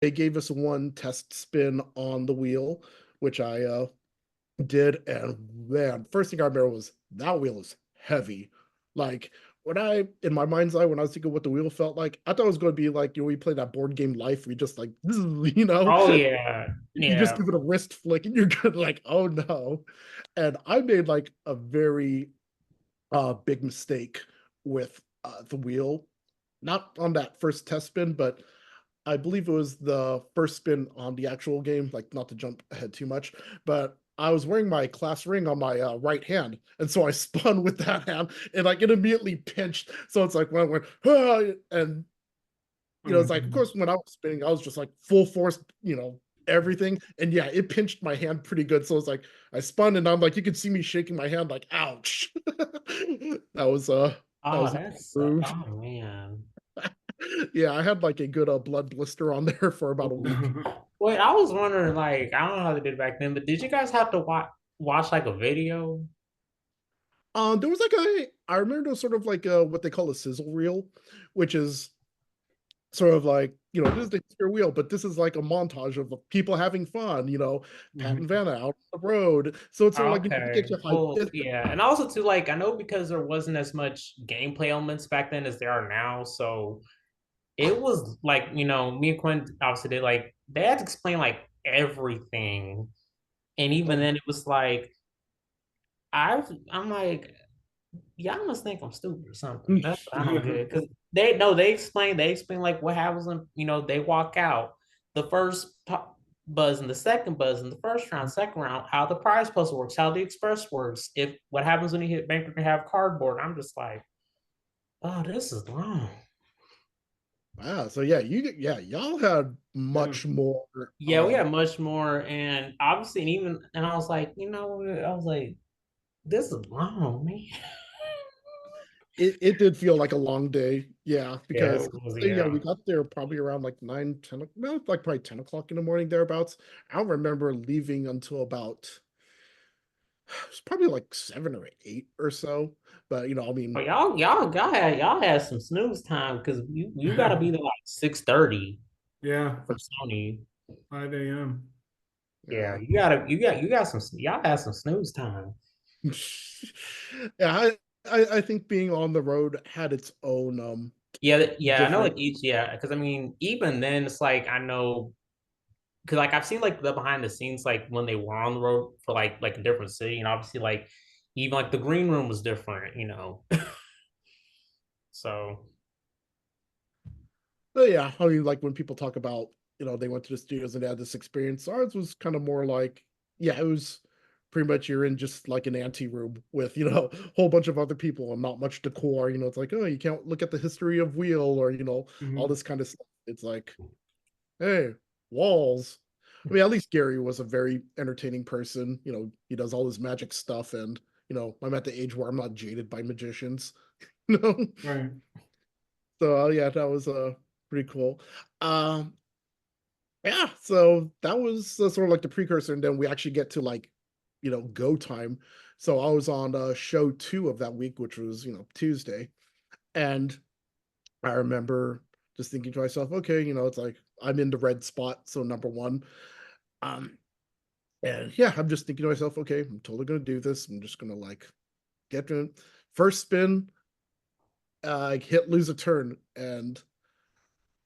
they gave us one test spin on the wheel, which I did, and man, first thing I remember was that wheel is heavy. Like when I in my mind's eye, when I was thinking what the wheel felt like, I thought it was going to be like we play that board game Life, we just like Oh yeah, you just yeah. give it a wrist flick and you're good, like, oh no. And I made like a very big mistake with the wheel, not on that first test spin, but I believe it was the first spin on the actual game, like not to jump ahead too much, but I was wearing my class ring on my right hand, and so I spun with that hand, and like it immediately pinched. So it's like when I went, ah, and it's like, of Mhm. course, when I was spinning, I was just like full force, everything, and yeah, it pinched my hand pretty good. So it's like I spun, and I'm like, you could see me shaking my hand, like, ouch. That Oh, was not that's approved. oh man. Yeah, I had like a good blood blister on there for about a week. Wait, I was wondering, like, I don't know how they did back then, but did you guys have to watch like a video? There was like I remember there was sort of like what they call a sizzle reel, which is sort of like, this is the history wheel, but this is like a montage of people having fun, Pat and Mhm. Vanna out on the road. So it's sort of like, to get Okay. you Well, hyped. yeah. And also too, like, I know because there wasn't as much gameplay elements back then as there are now. So it was like, me and Quinn obviously did like they had to explain like everything. And even Oh, then it was like I'm like, y'all must think I'm stupid or something. That's what I don't get. Because they explain like what happens when they walk out. The first buzz and the second buzz in the first round, second round, how the prize puzzle works, how the express works, if what happens when you hit banker can have cardboard. I'm just like, oh, this is long. wow. So yeah, y'all had Yeah. much more. Yeah, we had much more, and obviously, and I was like, I was like, this is long, man. It did feel like a long day, yeah, Yeah, because it was. yeah, Yeah. we got there probably around like 9, 10, no, like probably 10 o'clock in the morning thereabouts. I don't remember leaving until about it was probably like 7 or 8 or so. But I But mean, y'all had some snooze time because you got to be there like 6:30 Yeah, for Sony. 5 a.m. Yeah, yeah. you got some y'all had some snooze time. Yeah, I think being on the road had its own Yeah, yeah, I know different. like each because I mean even then it's like I know because like I've seen like the behind the scenes like when they were on the road for like a different city and obviously like even like the green room was different. So But yeah, I mean, like when people talk about, they went to the studios and they had this experience, ours was kind of more like, yeah, it was pretty much you're in just like an ante room with, a whole bunch of other people and not much decor. It's like, oh, you can't look at the history of wheel or, all Hmm. this kind of stuff. It's like, hey, walls. I mean, at least Gary was a very entertaining person. He does all his magic stuff, and I'm at the age where I'm not jaded by magicians. You know, Right. so yeah, that was pretty cool. Um, yeah, so that was sort of like the precursor, and then we actually get to like, go time. So I was on show two of that week, which was Tuesday, and I remember just thinking to myself, okay, it's like I'm in the red spot, so number one. Um, And yeah, I'm just thinking to myself, okay, I'm totally gonna do this. I'm just gonna like get to it. First spin, hit lose a turn, and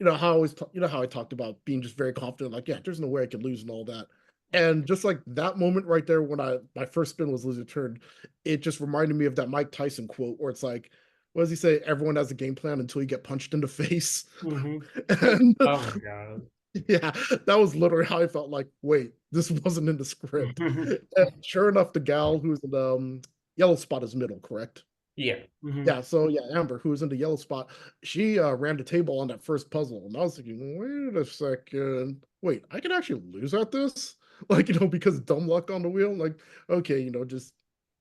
how I always how I talked about being just very confident, like, yeah, there's no way I could lose and all that. And just like that moment right there when my first spin was lose a turn, it just reminded me of that Mike Tyson quote where it's like, what does he say? Everyone has a game plan until you get punched in the face. Hmm. And oh my god. yeah, that was literally how I felt like, wait, this wasn't in the script. And sure enough, the gal who's in the yellow spot is middle, correct? Yeah. Yeah, so yeah, Amber, who was in the yellow spot, she ran the table on that first puzzle. And I was thinking, wait a second. Wait, I can actually lose at this? Like, because dumb luck on the wheel. Like, okay, just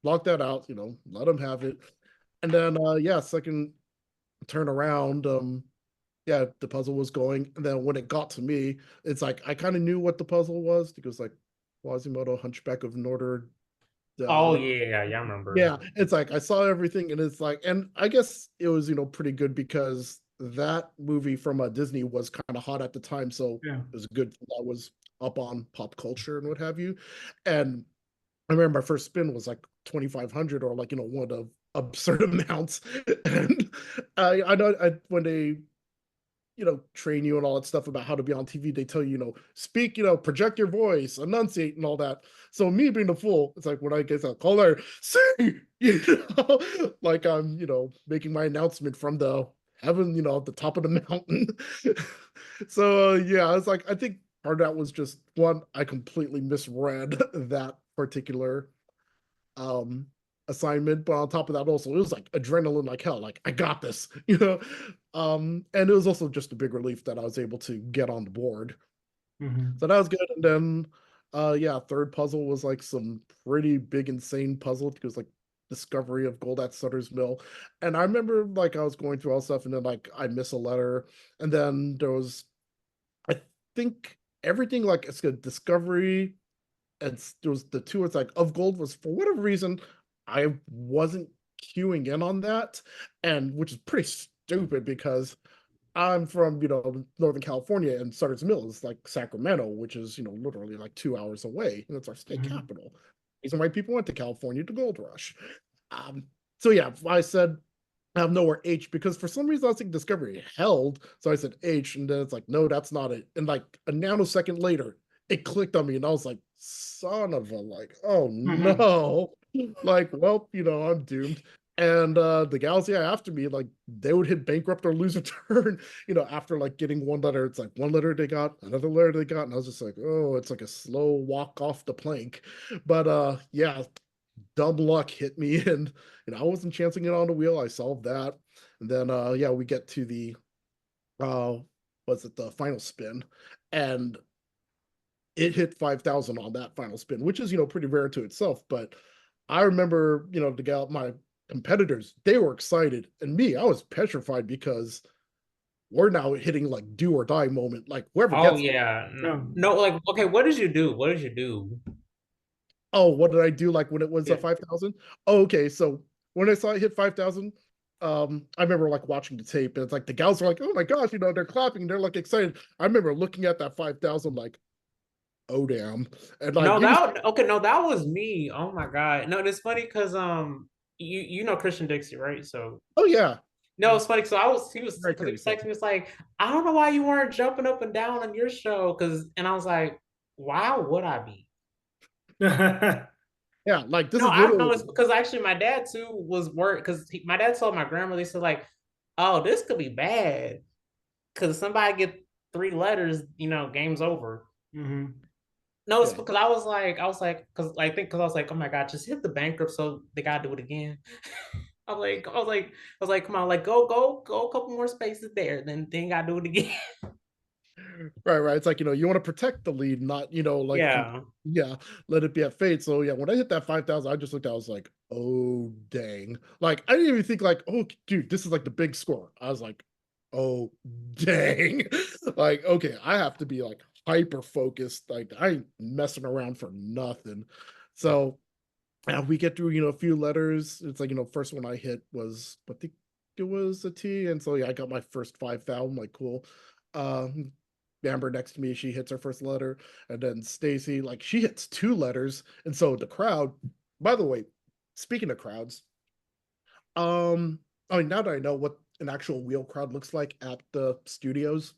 lock that out, let them have it. And then yeah, second turn around, yeah, the puzzle was going. And then when it got to me, it's like I kind of knew what the puzzle was because like Quasimodo, Hunchback of Notre Oh Dame. yeah, yeah, I remember. Yeah, it's like I saw everything, and it's like, and I guess it was pretty good because that movie from Disney was kind of hot at the time, so Yeah. it was good that was up on pop culture and what have you. And I remember my first spin was like 2,500 or like one of absurd amounts. And I know when they train you and all that stuff about how to be on TV. They tell you, speak, project your voice, enunciate, and all that. So me being the fool, it's like when I get a caller, sing, like I'm, making my announcement from the heaven, at the top of the mountain. So yeah, I was like, I think part of that was just one, I completely misread that particular um assignment, but on top of that also it was like adrenaline like hell, like I got this. And it was also just a big relief that I was able to get on the board, so that was good. And then yeah, third puzzle was like some pretty big insane puzzle. It was like discovery of gold at Sutter's Mill, and I remember like I was going through all stuff and then like I miss a letter, and then there was, I think, everything like it's a discovery, and there was the two, it's like of gold was for whatever reason I wasn't queuing in on that, and which is pretty stupid because I'm from Northern California, and Sutter's Mill is like Sacramento, which is literally like 2 hours away, and it's our state capital. Reason why people went to California to gold rush. um so yeah, I said I have nowhere H because for some reason I was thinking Discovery held. So I said H, and then it's like, no, that's not it. And like a nanosecond later, it clicked on me, and I was like, son of a, like, oh no. Like, well, I'm doomed. And the gals, yeah, after me, like they would hit bankrupt or lose a turn, after like getting one letter. It's like one letter they got, another letter they got, and I was just like, oh, it's like a slow walk off the plank. But yeah, dumb luck hit me, and I wasn't chancing it on the wheel. I solved that. And then yeah, we get to the uh was it the final spin, and it hit 5,000 on that final spin, which is pretty rare to itself. But I remember the gal, my competitors, they were excited, and me, I was petrified because we're now hitting like do or die moment, like whoever Oh gets it. yeah. No, like okay, what did you do? What did you do? Oh, what did I do like when it was Yeah. 5,000? Oh, okay. So when I saw it hit 5,000, I remember like watching the tape, and it's like the gals are like, oh my gosh, they're clapping, they're like excited. I remember looking at that 5,000 like, oh damn. And like No, you just, that was me. Oh my God. No, it's funny because you know Christian Dixie, right? So oh yeah, no, it's funny. So he was right because he there. was texting me, it's like, I don't know why you weren't jumping up and down on your show. And I was like, why would I be? Yeah, like this No, is I know literally, it's because actually my dad too was worried because my dad told my grandmother, he said, like, oh, this could be bad. Cause somebody get 3 letters, game's over. No, it's yeah. because I was like, because I was like, oh my God, just hit the bankrupt so they gotta do it again. I was like, come on, like go a couple more spaces there, then gotta do it again. Right, right. It's like, you want to protect the lead, not, like, Yeah. yeah, let it be at fate. So, yeah, when I hit that 5,000, I just looked, I was like, oh, dang. Like, I didn't even think, like, oh, dude, this is like the big score. I was like, oh, dang. Like, okay, I have to be like hyper focused. Like, I ain't messing around for nothing. So, we get through, a few letters. It's like, first one I hit was, I think it was a T. And so, yeah, I got my first 5,000. Like, cool. Um, Amber next to me, she hits her first letter, and then Stacy, like she hits 2 letters, and so the crowd. By the way, speaking of crowds, I mean now that I know what an actual wheel crowd looks like at the studios,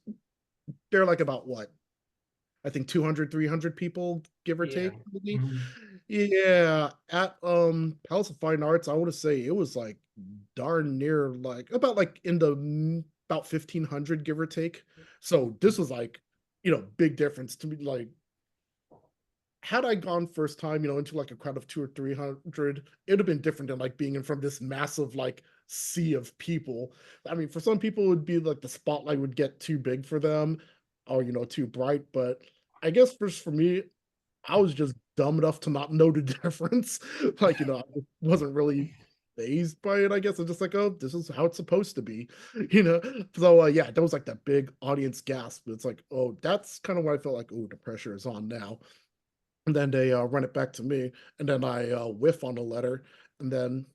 they're like about what, I think 200, 300 people, give or Yeah. take. Maybe. Yeah, at Palace of Fine Arts, I want to say it was like darn near like about like in the about 1,500, give or take. So this was like, big difference to me. Like, had I gone first time, into like a crowd of 200 or 300, it'd have been different than like being in from this massive like sea of people. I mean, for some people, it would be like the spotlight would get too big for them, or too bright. But I guess for me, I was just dumb enough to not know the difference. Like, I wasn't really phased by it, I guess. I'm just like, oh, this is how it's supposed to be, you know? So, yeah, that was like that big audience gasp. It's like, oh, that's kind of where I felt like, oh, the pressure is on now. And then they run it back to me. And then I whiff on a letter. And then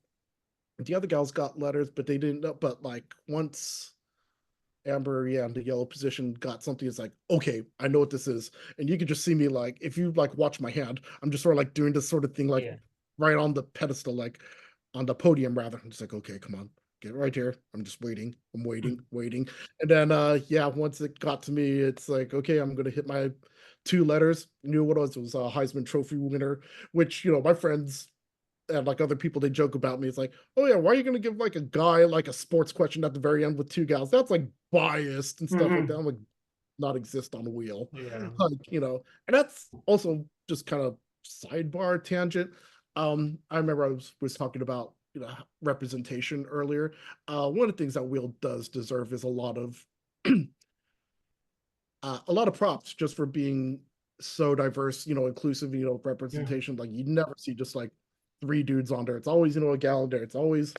the other gals got letters, but they didn't know. But like once Amber, yeah, in the yellow position, got something. It's like, okay, I know what this is. And you could just see me like, if you like watch my hand, I'm just sort of like doing this sort of thing, like Yeah. right on the pedestal, like on the podium rather. I'm just like, okay, come on, get right here. I'm just waiting. I'm waiting. And then yeah, once it got to me, it's like, okay, I'm gonna hit my two letters. Knew what it was. It was a Heisman Trophy winner, which my friends and like other people, they joke about me. It's like, oh yeah, why are you gonna give like a guy like a sports question at the very end with two gals? That's like biased and stuff like that. I'm like, not exist on a wheel. Yeah. Like, and that's also just kind of sidebar tangent. I remember I was talking about representation earlier. One of the things that wheel does deserve is a lot of props just for being so diverse, inclusive, representation. Like you never see just like three dudes on there. It's always, a gal there. It's always,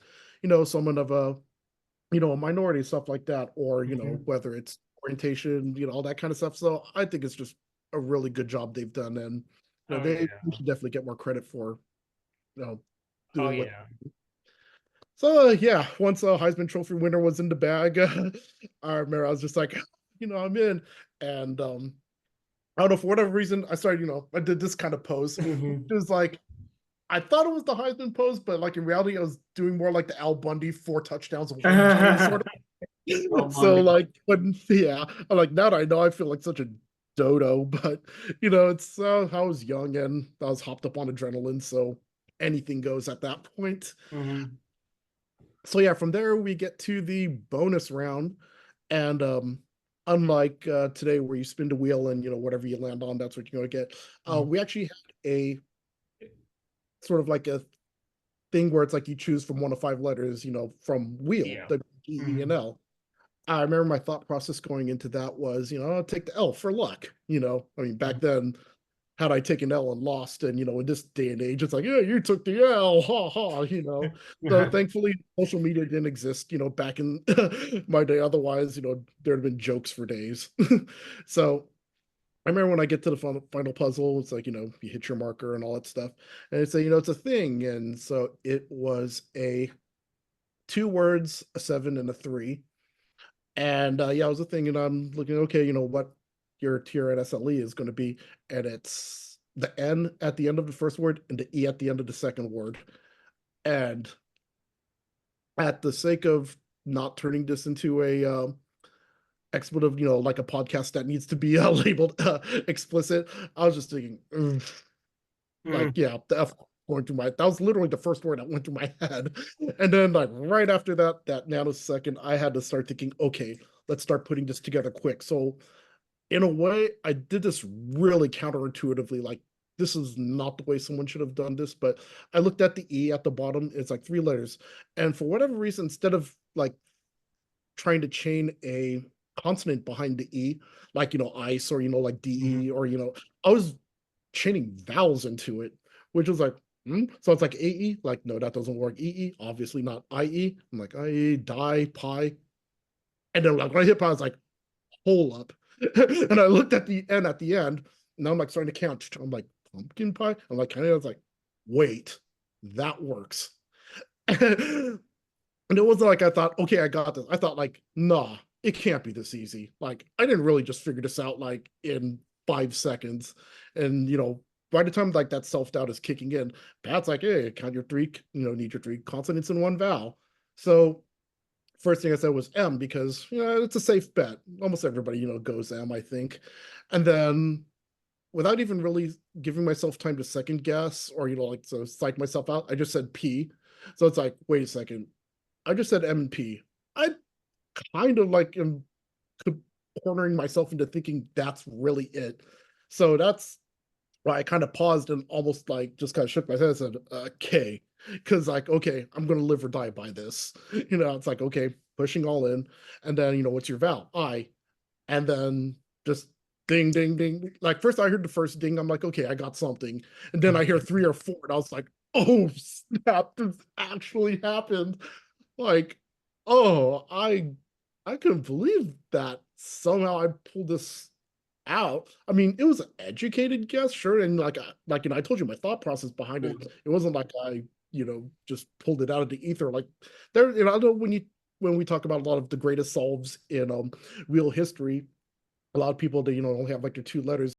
someone of a minority, stuff like that, or, whether it's orientation, all that kind of stuff. So I think it's just a really good job they've done. And, Oh they yeah. should definitely get more credit for, you know, Oh doing what. yeah. So yeah, once a Heisman Trophy winner was in the bag, I remember I was just like, I'm in. And I don't know, for whatever reason, I started, I did this kind of pose. It was like, I thought it was the Heisman pose, but like in reality, I was doing more like the Al Bundy 4 touchdowns and one game sort Oh, of. So Monday. like, when yeah, I'm like, now that I know, I feel like such a dodo. But it's I was young and I was hopped up on adrenaline, so anything goes at that point. So yeah, from there we get to the bonus round, and unlike today where you spin the wheel and whatever you land on, that's what you're gonna get. We actually had a sort of like a thing where it's like you choose from one of 5 letters, from wheel, Yeah. the E, E, and L. I remember my thought process going into that was, I'll take the L for luck. I mean, back then, had I taken L and lost, and in this day and age, it's like, yeah, you took the L, ha ha. So thankfully, social media didn't exist, back in my day. Otherwise, there'd have been jokes for days. So I remember when I get to the final puzzle, it's like, you hit your marker and all that stuff. And it's a, it's a thing. And so it was a 2 words, a 7, and a 3. And yeah, it was a thing. And I'm looking, okay, what your tier at SLE is going to be. And it's the N at the end of the first word and the E at the end of the second word. And at the sake of not turning this into a expletive, like a podcast that needs to be labeled explicit, I was just thinking, like, yeah, the F going through that was literally the first word that went through my head. And then like right after that nanosecond, I had to start thinking, okay, let's start putting this together quick. So in a way, I did this really counterintuitively, like this is not the way someone should have done this, but I looked at the E at the bottom, it's like 3 letters. And for whatever reason, instead of like trying to chain a consonant behind the E, like ice, or like DE, or I was chaining vowels into it, which was like, so it's like AE, like, no, that doesn't work. EE, obviously not IE. I'm like, IE, die, pie. And then like when I hit pie, I was like, hold up. And I looked at the N at the end, and I'm like starting to count. I'm like, pumpkin pie. I'm like, kind of, I was like, wait, that works. And it wasn't like I thought, okay, I got this. I thought like, nah, it can't be this easy. Like I didn't really just figure this out like in 5 seconds. And by the time like that self-doubt is kicking in, Pat's like, hey, count your three, need your 3 consonants in one vowel. So first thing I said was M because it's a safe bet. Almost everybody, goes M, I think. And then without even really giving myself time to second guess or like so psych myself out, I just said P. So it's like, wait a second, I just said M and P. I kind of like am cornering myself into thinking that's really it. So that's why I kind of paused and almost like just kind of shook my head and said, K. Because like, okay, I'm gonna live or die by this. It's like, okay, pushing all in. And then, what's your vowel? I. And then just ding, ding, ding. Like first I heard the first ding, I'm like, okay, I got something. And then I hear 3 or 4, and I was like, oh snap, this actually happened. Like, oh, I couldn't believe that somehow I pulled this out. I mean, it was an educated guess, sure, and like I told you my thought process behind it. It wasn't like I just pulled it out of the ether. Like there, I don't know when you when we talk about a lot of the greatest solves in real history, a lot of people that only have like their two letters